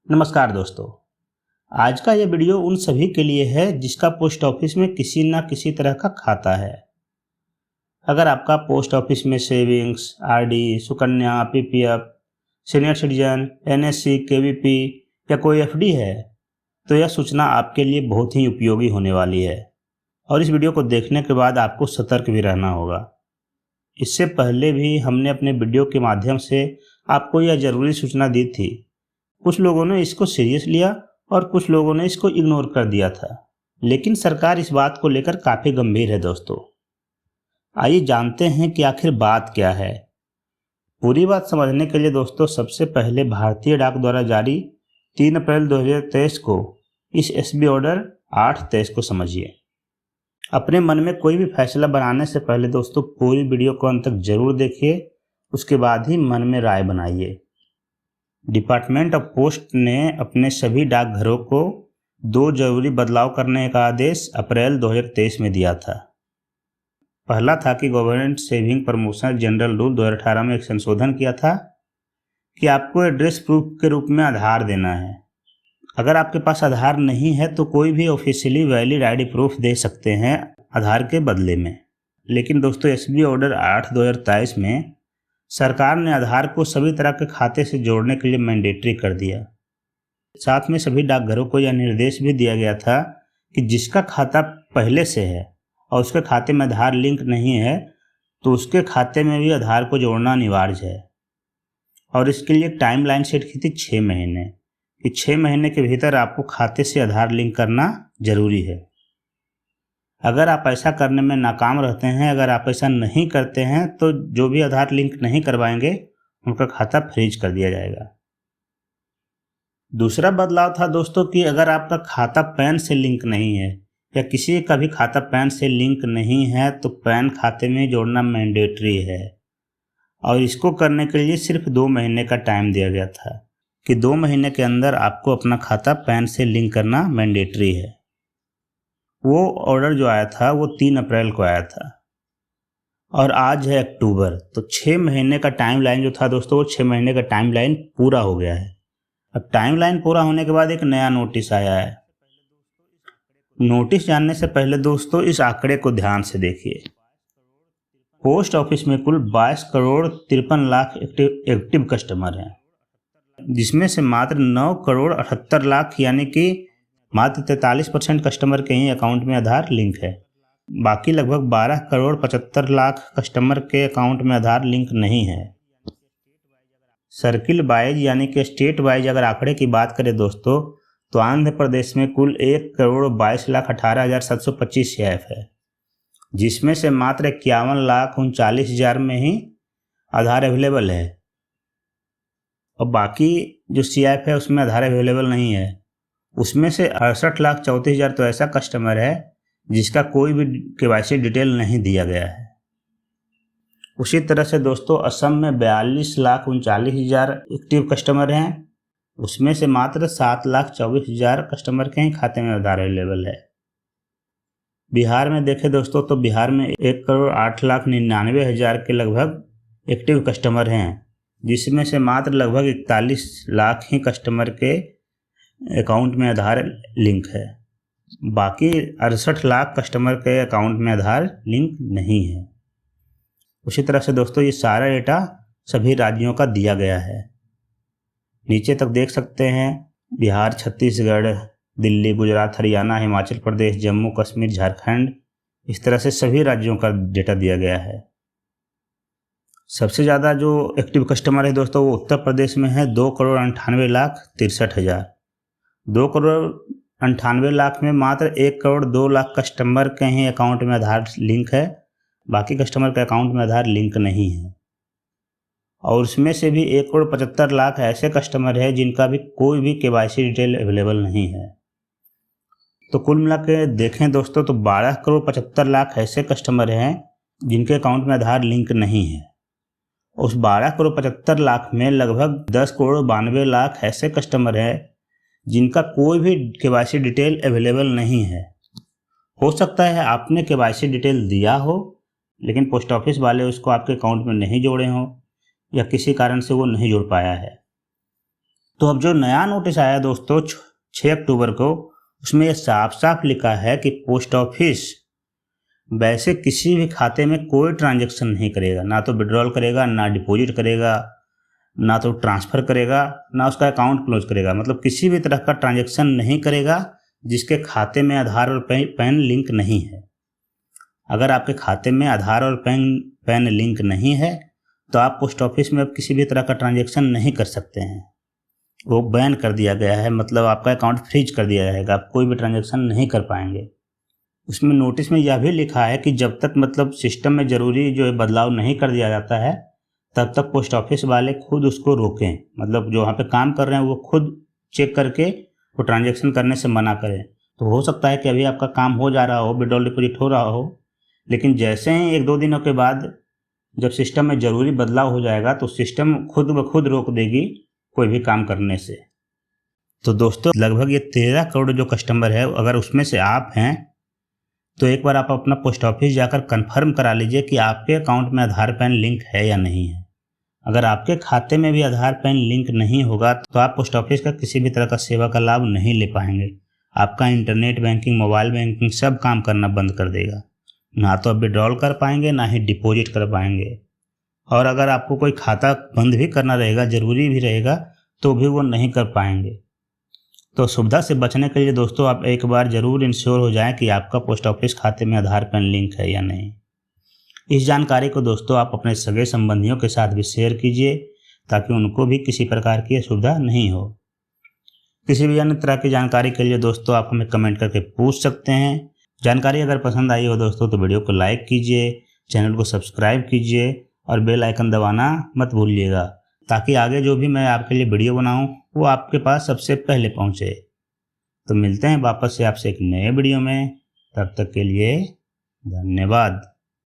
नमस्कार दोस्तों। आज का यह वीडियो उन सभी के लिए है जिसका पोस्ट ऑफिस में किसी न किसी तरह का खाता है। अगर आपका पोस्ट ऑफिस में savings, RD, Sukanya, PPF, senior citizen, NSC, KVP या कोई एफडी है तो यह सूचना आपके लिए बहुत ही उपयोगी होने वाली है और इस वीडियो को देखने के बाद आपको सतर्क भी रहना होगा। इससे पहले भी हमने अपने वीडियो के माध्यम से आपको यह ज़रूरी सूचना दी थी। कुछ लोगों ने इसको सीरियस लिया और कुछ लोगों ने इसको इग्नोर कर दिया था, लेकिन सरकार इस बात को लेकर काफ़ी गंभीर है दोस्तों। आइए जानते हैं कि आखिर बात क्या है। पूरी बात समझने के लिए दोस्तों सबसे पहले भारतीय डाक द्वारा जारी 3 अप्रैल 2023 को इस एसबी ऑर्डर 823 को समझिए। अपने मन में कोई भी फैसला बनाने से पहले दोस्तों पूरी वीडियो को अंत तक जरूर देखिए, उसके बाद ही मन में राय बनाइए। डिपार्टमेंट ऑफ पोस्ट ने अपने सभी डाकघरों को 2 जरूरी बदलाव करने का आदेश अप्रैल 2023 में दिया था। पहला था कि government saving promotion general rule 2018 में एक संशोधन किया था कि आपको एड्रेस प्रूफ के रूप में आधार देना है। अगर आपके पास आधार नहीं है तो कोई भी ऑफिशियली वैलिड आईडी प्रूफ दे सकते हैं आधार के बदले में। लेकिन दोस्तों एसबी ऑर्डर 8/2023 में सरकार ने आधार को सभी तरह के खाते से जोड़ने के लिए मैंडेटरी कर दिया। साथ में सभी डाकघरों को यह निर्देश भी दिया गया था कि जिसका खाता पहले से है और उसके खाते में आधार लिंक नहीं है तो उसके खाते में भी आधार को जोड़ना अनिवार्य है। और इसके लिए एक टाइम लाइन सेट की थी 6 महीने कि 6 महीने के भीतर आपको खाते से आधार लिंक करना जरूरी है। अगर आप ऐसा करने में नाकाम रहते हैं, अगर आप ऐसा नहीं करते हैं तो जो भी आधार लिंक नहीं करवाएंगे उनका खाता फ्रीज कर दिया जाएगा। दूसरा बदलाव था दोस्तों कि अगर आपका खाता पैन से लिंक नहीं है या किसी का भी खाता पैन से लिंक नहीं है तो पैन खाते में जोड़ना मैंडेटरी है और इसको करने के लिए सिर्फ 2 महीने का टाइम दिया गया था कि 2 महीने के अंदर आपको अपना खाता पैन से लिंक करना मैंडेटरी है। वो ऑर्डर जो आया था वो 3 अप्रैल को आया था और आज है अक्टूबर, तो 6 महीने का टाइम लाइन जो था दोस्तों वो 6 महीने का टाइम लाइन पूरा हो गया है। अब टाइम लाइन पूरा होने के बाद एक नया नोटिस आया है। नोटिस जानने से पहले दोस्तों इस आंकड़े को ध्यान से देखिए। पोस्ट ऑफिस में कुल 22 करोड़ 53 लाख एक्टिव कस्टमर हैं, जिसमें से मात्र 9 करोड़ 78 लाख यानी कि मात्र 43% कस्टमर के ही अकाउंट में आधार लिंक है। बाकी लगभग 12 करोड़ 75 लाख कस्टमर के अकाउंट में आधार लिंक नहीं है। सर्किल वाइज यानी कि स्टेट वाइज अगर आंकड़े की बात करें दोस्तों तो आंध्र प्रदेश में कुल 1 करोड़ 22 लाख 18,725 CIF है, जिसमें से मात्र 51 लाख 39,000 में ही आधार अवेलेबल है और बाकी जो CIF है उसमें आधार अवेलेबल नहीं है। उसमें से 68 लाख 34,000 तो ऐसा कस्टमर है जिसका कोई भी KYC डिटेल नहीं दिया गया है। उसी तरह से दोस्तों असम में 42 लाख 39,000 एक्टिव कस्टमर हैं, उसमें से मात्र 7 लाख 24,000 कस्टमर के ही खाते में आधार अवेलेबल है। बिहार में देखें दोस्तों तो बिहार में 1 करोड़ 8 लाख 99,000 के लगभग एक्टिव कस्टमर हैं, जिसमें से मात्र लगभग 41 लाख ही कस्टमर के अकाउंट में आधार लिंक है। बाकी 68 लाख कस्टमर के अकाउंट में आधार लिंक नहीं है। उसी तरह से दोस्तों ये सारा डेटा सभी राज्यों का दिया गया है। नीचे तक देख सकते हैं बिहार, छत्तीसगढ़, दिल्ली, गुजरात, हरियाणा, हिमाचल प्रदेश, जम्मू कश्मीर, झारखंड, इस तरह से सभी राज्यों का डेटा दिया गया है। सबसे ज़्यादा जो एक्टिव कस्टमर है दोस्तों वो उत्तर प्रदेश में है, 2 करोड़ 98 लाख 63,000। 2 करोड़ 98 लाख में मात्र 1 करोड़ 2 लाख कस्टमर के ही अकाउंट में आधार लिंक है, बाकी कस्टमर के अकाउंट में आधार लिंक नहीं है। और उसमें से भी 1 करोड़ 75 लाख ऐसे कस्टमर है जिनका भी कोई भी KYC डिटेल अवेलेबल नहीं है। तो कुल मिला के देखें दोस्तों तो 12 करोड़ 75 लाख ऐसे कस्टमर हैं जिनके अकाउंट में आधार लिंक नहीं है। उस 12 करोड़ 75 लाख में लगभग 10 करोड़ 92 लाख ऐसे कस्टमर हैं जिनका कोई भी KYC डिटेल अवेलेबल नहीं है। हो सकता है आपने KYC डिटेल दिया हो लेकिन पोस्ट ऑफिस वाले उसको आपके अकाउंट में नहीं जोड़े हों या किसी कारण से वो नहीं जुड़ पाया है। तो अब जो नया नोटिस आया दोस्तों 6 अक्टूबर को, उसमें यह साफ साफ लिखा है कि पोस्ट ऑफिस वैसे किसी भी खाते में कोई ट्रांजैक्शन नहीं करेगा, ना तो विड्रॉल करेगा, ना डिपॉजिट करेगा, ना तो ट्रांसफ़र करेगा, ना उसका अकाउंट क्लोज करेगा। मतलब किसी भी तरह का ट्रांजैक्शन नहीं करेगा जिसके खाते में आधार और पैन लिंक नहीं है। अगर आपके खाते में आधार और पैन लिंक नहीं है तो आप पोस्ट ऑफिस में अब किसी भी तरह का ट्रांजैक्शन नहीं कर सकते हैं। वो बैन कर दिया गया है, मतलब आपका अकाउंट फ्रीज कर दिया जाएगा, आप कोई भी ट्रांजैक्शन नहीं कर पाएंगे। उसमें नोटिस में यह भी लिखा है कि जब तक मतलब सिस्टम में ज़रूरी जो है बदलाव नहीं कर दिया जाता है तब तक पोस्ट ऑफिस वाले खुद उसको रोकें। मतलब जो वहाँ पे काम कर रहे हैं वो खुद चेक करके वो ट्रांजैक्शन करने से मना करें। तो हो सकता है कि अभी आपका काम हो जा रहा हो, विड्रॉल डिपॉजिट हो रहा हो, लेकिन जैसे ही 1-2 दिनों के बाद जब सिस्टम में ज़रूरी बदलाव हो जाएगा तो सिस्टम खुद ब खुद रोक देगी कोई भी काम करने से। तो दोस्तों लगभग ये 13 करोड़ जो कस्टमर है, अगर उसमें से आप हैं तो एक बार आप अपना पोस्ट ऑफिस जाकर कंफर्म करा लीजिए कि आपके अकाउंट में आधार पैन लिंक है या नहीं है। अगर आपके खाते में भी आधार पैन लिंक नहीं होगा तो आप पोस्ट ऑफिस का किसी भी तरह का सेवा का लाभ नहीं ले पाएंगे। आपका इंटरनेट बैंकिंग, मोबाइल बैंकिंग सब काम करना बंद कर देगा। ना तो आप विड्रॉल कर पाएंगे, ना ही डिपॉजिट कर पाएंगे। और अगर आपको कोई खाता बंद भी करना रहेगा, ज़रूरी भी रहेगा, तो भी वो नहीं कर पाएंगे। तो सुविधा से बचने के लिए दोस्तों आप एक बार ज़रूर इंश्योर हो जाएं कि आपका पोस्ट ऑफिस खाते में आधार पैन लिंक है या नहीं। इस जानकारी को दोस्तों आप अपने सगे संबंधियों के साथ भी शेयर कीजिए ताकि उनको भी किसी प्रकार की असुविधा नहीं हो। किसी भी अन्य तरह की जानकारी के लिए दोस्तों आप हमें कमेंट करके पूछ सकते हैं। जानकारी अगर पसंद आई हो दोस्तों तो वीडियो को लाइक कीजिए, चैनल को सब्सक्राइब कीजिए और बेल आइकन दबाना मत भूलिएगा ताकि आगे जो भी मैं आपके लिए वीडियो बनाऊं वो आपके पास सबसे पहले पहुंचे। तो मिलते हैं वापस से आपसे एक नए वीडियो में, तब तक के लिए धन्यवाद।